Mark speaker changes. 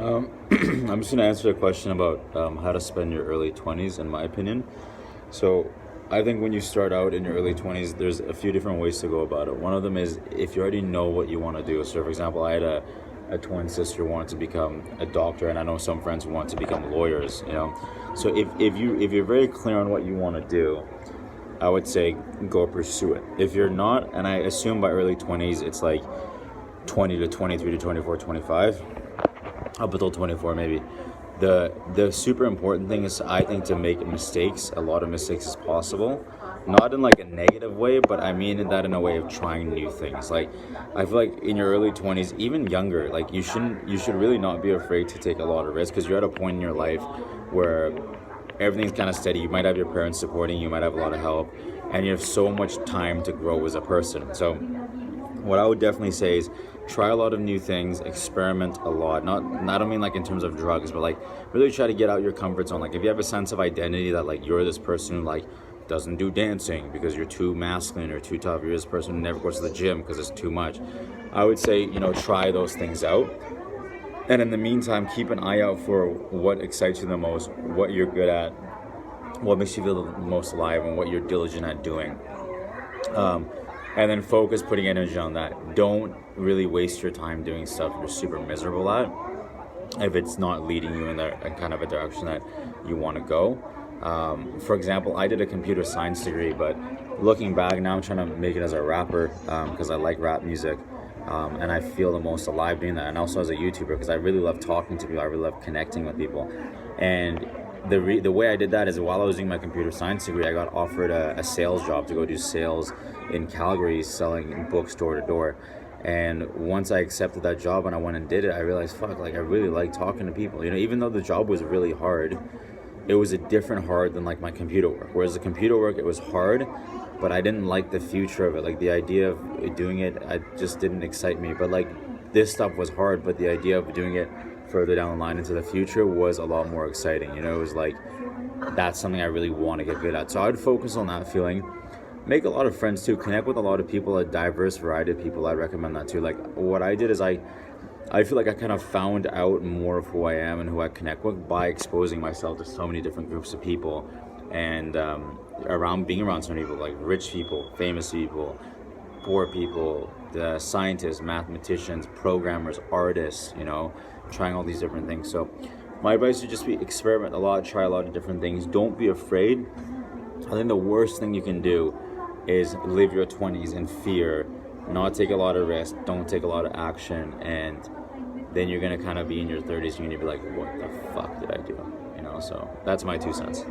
Speaker 1: I'm just going to answer a question about how to spend your early 20s, in my opinion. So, I think when you start out in your early 20s, there's a few different ways to go about it. One of them is if you already know what you want to do. So, for example, I had a twin sister who wanted to become a doctor, and I know some friends who want to become lawyers, you know. So, if you're very clear on what you want to do, I would say go pursue it. If you're not, and I assume by early 20s, it's like 20 to 23 to 24, 25. Up until 24 maybe. The super important thing is, I think, to make mistakes, a lot of mistakes as possible, not in like a negative way, but I mean that in a way of trying new things. Like, I feel like in your early 20s, even younger, like you should really not be afraid to take a lot of risks, because you're at a point in your life where everything's kind of steady. You might have your parents supporting you, might have a lot of help, and you have so much time to grow as a person. So what I would definitely say is try a lot of new things, experiment a lot. Not I don't mean like in terms of drugs, but like really try to get out your comfort zone. Like if you have a sense of identity that like you're this person who like doesn't do dancing because you're too masculine or too tough, you're this person who never goes to the gym because it's too much, I would say, try those things out. And in the meantime, keep an eye out for what excites you the most, what you're good at, what makes you feel the most alive, and what you're diligent at doing. And then focus putting energy on that. Don't really waste your time doing stuff you're super miserable at if it's not leading you in kind of a direction that you want to go. For example, I did a computer science degree, but looking back now, I'm trying to make it as a rapper because I like rap music. And I feel the most alive doing that. And also as a YouTuber, because I really love talking to people. I really love connecting with people. And the way I did that is, while I was doing my computer science degree, I got offered a sales job to go do sales in Calgary, selling books door to door. And once I accepted that job and I went and did it, I realized, fuck, like I really like talking to people. Even though the job was really hard, it was a different hard than like my computer work. Whereas the computer work, it was hard, but I didn't like the future of it. Like the idea of doing it, I just didn't excite me. But like this stuff was hard, but the idea of doing it further down the line into the future was a lot more exciting. It was like, that's something I really want to get good at. So I would focus on that feeling. Make a lot of friends too. Connect with a lot of people, a diverse variety of people. I'd recommend that too. Like what I did is I feel like I kind of found out more of who I am and who I connect with by exposing myself to so many different groups of people, and being around so many people, like rich people, famous people, poor people, the scientists, mathematicians, programmers, artists, trying all these different things. So my advice would just be experiment a lot, try a lot of different things. Don't be afraid. I think the worst thing you can do is live your 20s in fear, not take a lot of risks, don't take a lot of action, and then you're going to kind of be in your 30s and you're going to be like, what the fuck did I do? So that's my 2 cents.